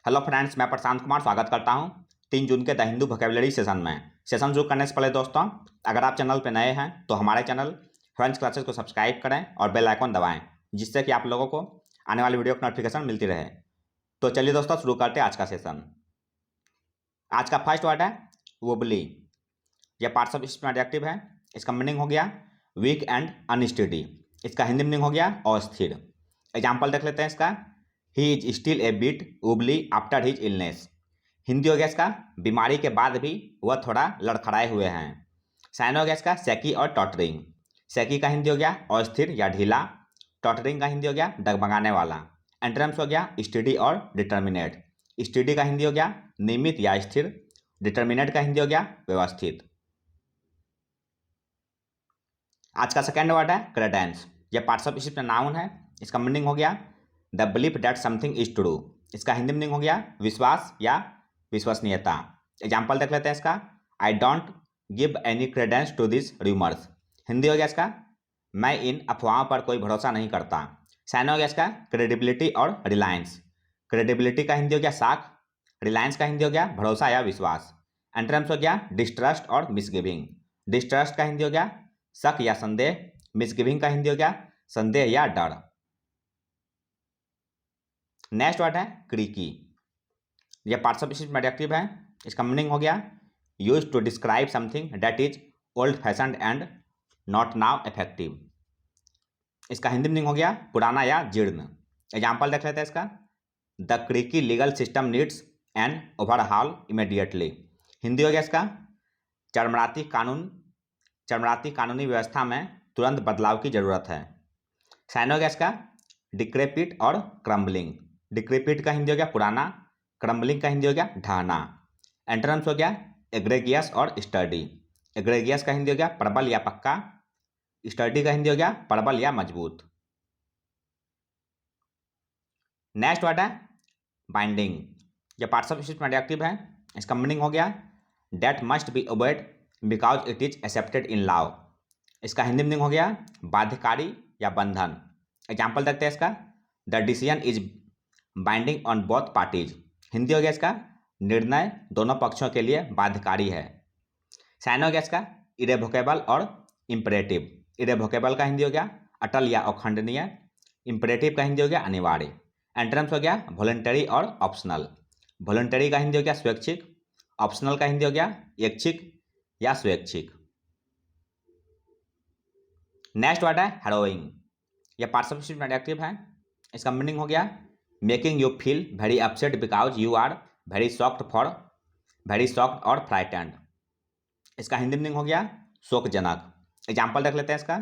Hello friends, मैं प्रशांत कुमार स्वागत करता हूं 3 जून के द हिंदू वोकैबुलरी सेशन में। सेशन शुरू करने से पहले दोस्तों, अगर आप चैनल पर नए हैं तो हमारे चैनल फ्रेंच क्लासेस को सब्सक्राइब करें और बेल आइकन दबाएं, जिससे कि आप लोगों को आने वाली वीडियो की नोटिफिकेशन मिलती रहे। तो चलिए दोस्तों, शुरू करते हैं आज का सेशन। आज का फर्स्ट वर्ड है वुबली। यह पार्ट्स ऑफ स्पीच में एडजेक्टिव है। इसका मीनिंग हो गया वीक एंड अनस्टेडी। इसका हिंदी मीनिंग हो गया अस्थिर। एग्जाम्पल देख लेते हैं इसका। He is still a bit उबली आफ्टर हिज इलनेस। हिंदी हो गया इसका बीमारी के बाद भी वह थोड़ा लड़खड़ाए हुए हैं। साइन हो गया इसका सेकी और टॉटरिंग। सेकी का हिंदी हो गया अस्थिर या ढीला। टॉटरिंग का हिंदी हो गया डगमगाने वाला। एंटोनिम्स हो गया स्टडी और डिटर्मिनेट। स्टडी का हिंदी हो गया नियमित या स्थिर। डिटर्मिनेट का हिंदी हो गया व्यवस्थित। आज का सेकेंड वर्ड है क्रेडेंस। यह पार्ट्स ऑफ स्पीच में नाउन है। इसका मीनिंग हो गया the belief that something is true. इसका हिंदी मीनिंग हो गया विश्वास या विश्वसनीयता। एग्जाम्पल देख लेते हैं इसका। I don't give any credence to this rumours. Hindi हो गया इसका मैं इन अफवाहों पर कोई भरोसा नहीं करता। साइन हो गया इसका क्रेडिबिलिटी और रिलायंस। क्रेडिबिलिटी का हिंदी हो गया साख। रिलायंस का हिंदी हो गया भरोसा या विश्वास। एंटोनिम्स हो गया डिस्ट्रस्ट और मिसगिविंग। डिस्ट्रस्ट का हिंदी हो गया शक या संदेह। मिसगिविंग का हिंदी हो गया संदेह या डर। नेक्स्ट वर्ड है क्रीकी। यह पार्ट्स ऑफ स्पीच में एडजेक्टिव है। इसका मीनिंग हो गया use to describe something that is old fashioned and not now effective. इसका हिंदी मीनिंग हो गया पुराना या जीर्ण। एग्जाम्पल देख लेते हैं इसका। The creaky legal system needs an overhaul immediately. Hindi हो गया इसका चरमराती कानूनी व्यवस्था में तुरंत बदलाव की जरूरत है। साइन हो गया इसका डिक्रेपिट और क्रम्बलिंग। डिक्रेपिट का हिंदी हो गया पुराना। क्रम्बलिंग का हिंदी हो गया ढहना। एंटोनिम्स हो गया एग्रेगियस और स्टर्डी। एग्रेगियस का हिंदी हो गया प्रबल या पक्का। स्टर्डी का हिंदी हो गया प्रबल या मजबूत। नेक्स्ट वर्ड है बाइंडिंग। यह पार्ट्स ऑफ स्पीच में एडजेक्टिव है। इसका मीनिंग हो गया that must be obeyed because it is accepted in law. इसका हिंदी मीनिंग हो गया बाध्यकारी या बंधन। एग्जाम्पल देखते हैं इसका। The decision is binding on both parties. Hindi हो गया इसका निर्णय दोनों पक्षों के लिए बाध्यकारी है। साइन हो गया इसका इरेवोकेबल और इम्परेटिव। इरेवोकेबल का हिंदी हो गया अटल या अखंडनीय। इम्परेटिव का हिंदी हो गया अनिवार्य। एंटोनिम्स हो गया वॉलंटरी और ऑप्शनल। वॉलंटरी का हिंदी हो गया स्वैच्छिक। ऑप्शनल का हिंदी हो गया ऐच्छिक या स्वैच्छिक। नेक्स्ट वर्ड है हैरोइंग। यह पार्ट्स ऑफ स्पीच में एडजेक्टिव है। इसका मीनिंग हो गया making you feel very upset because you are very shocked और फ्राइटेंड। इसका हिंदी मीनिंग हो गया शोकजनक। एग्जाम्पल देख लेते हैं इसका।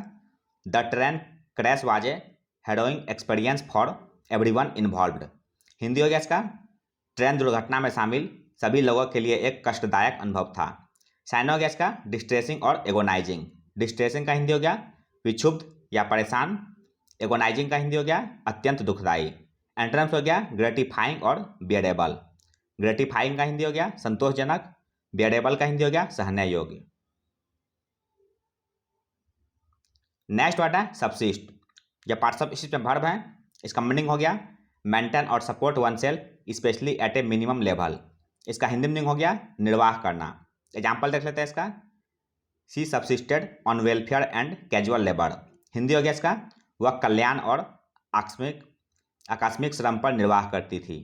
The train crash was a harrowing experience for everyone involved. Hindi हो गया इसका ट्रेन दुर्घटना में शामिल सभी लोगों के लिए एक कष्टदायक अनुभव था। साइन हो गया इसका डिस्ट्रेसिंग और एगोनाइजिंग। डिस्ट्रेसिंग का हिंदी हो गया विक्षुब्ध या परेशान। एगोनाइजिंग का हिंदी हो गया अत्यंत दुखदायी। एंटोनिम्स हो गया ग्रेटिफाइंग और बियरेबल। ग्रेटिफाइंग का हिंदी हो गया संतोषजनक। बियरेबल का हिंदी हो गया सहने योग्य। नेक्स्ट वर्ड है सबसिस्ट। यह पार्ट्स ऑफ स्पीच में वर्ब है। इसका मीनिंग हो गया मेंटेन और support oneself especially at a minimum level. इसका हिंदी मीनिंग हो गया निर्वाह करना। एग्जाम्पल देख लेते हैं इसका। She subsisted on welfare and casual labour. Hindi हो गया इसका वह कल्याण और आकस्मिक श्रम पर निर्वाह करती थी।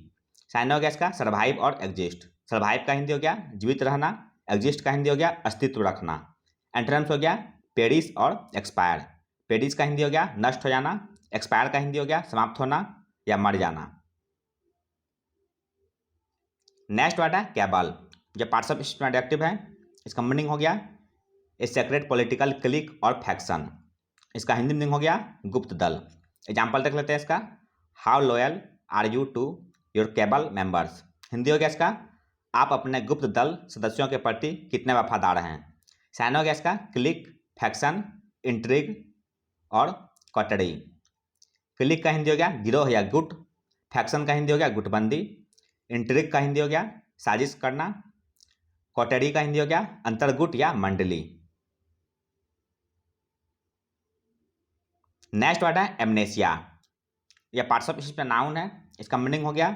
साइन हो गया इसका सर्वाइव और एग्जिस्ट। सर्वाइव का हिंदी हो गया जीवित रहना। एग्जिस्ट का हिंदी हो गया अस्तित्व रखना। एंटोनिम्स हो गया पेरिश और एक्सपायर। पेरिश का हिंदी हो गया नष्ट हो जाना। एक्सपायर का हिंदी हो गया समाप्त होना या मर जाना। नेक्स्ट वर्ड है कैबल। जो पार्ट्स ऑफ स्पीच में एडजेक्टिव है। इसका मीनिंग हो गया ए सेक्रेट पॉलिटिकल क्लिक और फैक्शन। इसका हिंदी मीनिंग हो गया गुप्त दल। एग्जाम्पल देख लेते हैं इसका। How loyal are you to your cabal members. Hindi हो गया इसका आप अपने गुप्त दल सदस्यों के प्रति कितने वफादार हैं। साइन हो गया इसका क्लिक फैक्शन इंट्रिग और कॉटरी। क्लिक का हिंदी हो गया गिरोह या गुट। फैक्शन का हिंदी हो गया गुटबंदी। इंट्रिग का हिंदी हो गया साजिश करना। कॉटरी का हिंदी हो गया अंतर्गुट या मंडली। नेक्स्ट वर्ड है एमनेसिया। यह पार्ट्स ऑफ स्पीच में नाउन है। इसका मीनिंग हो गया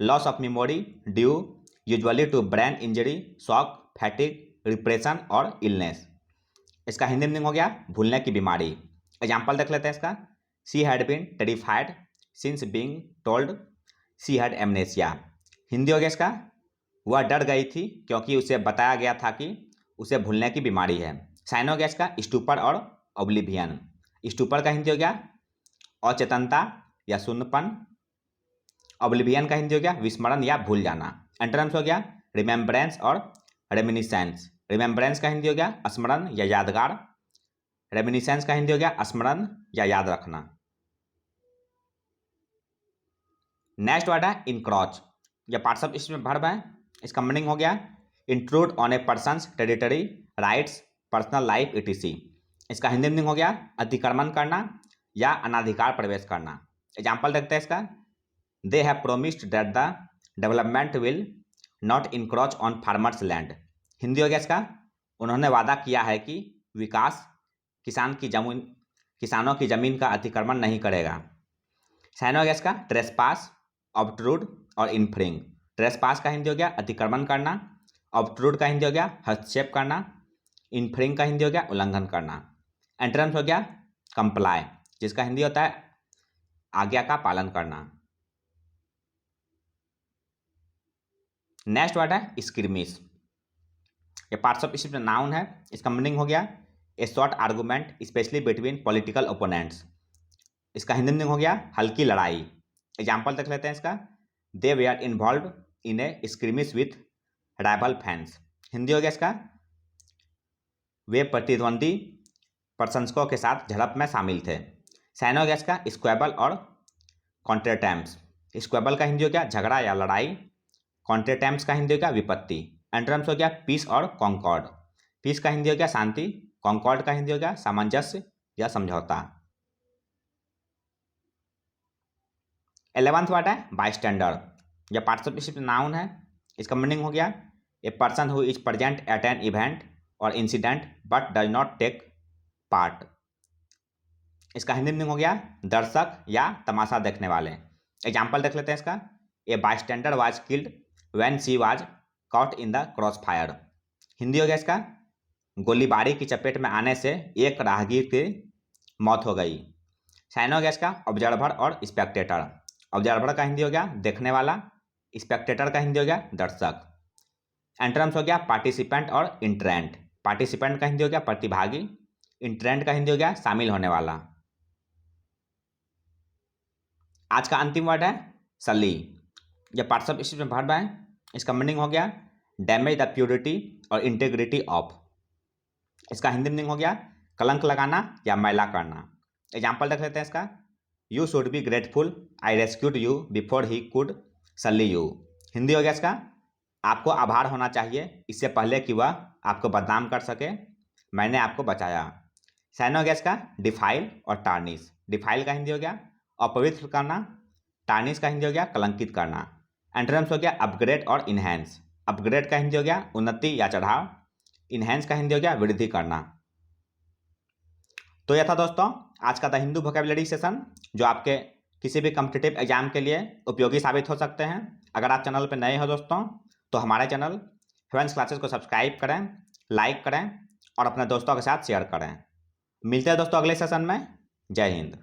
loss of memory due usually to brain injury, shock, फैटिक, repression और इलनेस। इसका हिंदी मीनिंग हो गया भूलने की बीमारी। एग्जाम्पल देख लेते हैं इसका। She had been terrified since being told she had amnesia. Hindi हो गया इसका वह डर गई थी क्योंकि उसे बताया गया था कि उसे भूलने की बीमारी है। साइन हो गया इसका स्टूपर और ओब्लिवियन। स्टूपर का हिंदी हो गया अचेतनता या शून्यपन। ओब्लिवियन का हिंदी हो गया विस्मरण या भूल जाना। एंटोनिम्स हो गया रिमेम्बरेंस और रेमिनिसेंस। रिमेम्बरेंस का हिंदी हो गया स्मरण या यादगार। रेमिनिसेंस का हिंदी हो गया स्मरण या याद रखना। नेक्स्ट वर्ड है इनक्रॉच। यह पार्ट्स ऑफ स्पीच में वर्ब है। इसका मीनिंग हो गया intrude on A persons territory, rights, personal life etc.. इसका हिंदी मीनिंग हो गया अतिक्रमण करना या अनाधिकार प्रवेश करना। एग्जाम्पल देखते हैं इसका। They have promised that the development will not encroach on farmers land. Hindi हो गया इसका उन्होंने वादा किया है कि विकास किसानों की जमीन का अतिक्रमण नहीं करेगा। साइन हो गया इसका ट्रेसपास, ऑब्ट्रूड और इन्फ्रिंग। ट्रेसपास का हिंदी हो गया अतिक्रमण करना। ऑब्ट्रूड का हिंदी हो गया हस्तक्षेप करना। इन्फ्रिंग का हिंदी हो गया उल्लंघन करना। एंटोनिम्स हो गया कंप्लाई, जिसका हिंदी होता है आज्ञा का पालन करना। नेक्स्ट वर्ड है स्क्रिमिश। ये पार्ट्स ऑफ स्पीच में नाउन है। इसका मीनिंग हो गया ए short argument specially between political opponents. इसका हिंदी मीनिंग हो गया हल्की लड़ाई। एग्जाम्पल देख लेते हैं इसका। They were are involve in a skirmish with rival fans. Hindi हो गया इसका वे प्रतिद्वंदी प्रशंसकों के साथ झड़प में शामिल थे। साइन हो गया इसका स्क्वेबल और कॉन्ट्रेटेम्प्स। स्क्वेबल का हिंदी हो गया झगड़ा या लड़ाई। कॉन्ट्रेटेम्प्स का हिंदी हो गया विपत्ति। एंटोनिम्स हो गया पीस और कॉन्कॉर्ड। पीस का हिंदी हो गया शांति। कॉन्कॉर्ड का हिंदी हो गया सामंजस्य या समझौता। 11th वर्ड है बाइस्टैंडर। यह पार्ट्स ऑफ स्पीच नाउन है। इसका मीनिंग हो गया a person who is present at an event और incident but does not take part. इसका हिंदी मीनिंग हो गया दर्शक या तमाशा देखने वाले। एग्जाम्पल देख लेते हैं इसका। A bystander was killed when she was caught in the crossfire. Hindi हो गया इसका गोलीबारी की चपेट में आने से एक राहगीर की मौत हो गई। साइन हो गया इसका ऑब्जर्वर और स्पेक्टेटर। ऑब्जर्वर का हिंदी हो गया देखने वाला। स्पेक्टेटर का हिंदी हो गया दर्शक। एंटोनिम्स हो गया पार्टिसिपेंट और इंट्रेंट। पार्टिसिपेंट का हिंदी हो गया प्रतिभागी। इंट्रेंट का हिंदी हो गया शामिल होने वाला। आज का अंतिम वर्ड है सली। यह पार्ट्स ऑफ स्पीच में वर्ब है। इसका मीनिंग हो गया डैमेज द प्योरिटी और इंटेग्रिटी ऑफ। इसका हिंदी मीनिंग हो गया कलंक लगाना या मैला करना। एग्जाम्पल देख लेते हैं इसका। You should be grateful I rescued you before he could सली यू। हिंदी हो गया इसका आपको आभार होना चाहिए इससे पहले कि वह आपको बदनाम कर सके, मैंने आपको बचाया। साइन हो गया इसका डिफाइल और टार्निश। डिफाइल का हिंदी हो गया अपवित्र करना। टार्निश का हिंदी हो गया कलंकित करना। एंटोनिम्स हो गया अपग्रेड और इन्हेंस। अपग्रेड का हिंदी हो गया उन्नति या चढ़ाव। इन्हेंस का हिंदी हो गया वृद्धि करना। तो यह था दोस्तों आज का द हिंदू वोकैबुलरी सेशन, जो आपके किसी भी कॉम्पिटिटिव एग्जाम के लिए उपयोगी साबित हो सकते हैं। अगर आप चैनल पर नए हो दोस्तों तो हमारे चैनल फ्रेंड्स क्लासेस को सब्सक्राइब करें, लाइक करें और अपने दोस्तों के साथ शेयर करें। मिलते हैं दोस्तों अगले सेशन में। जय हिंद।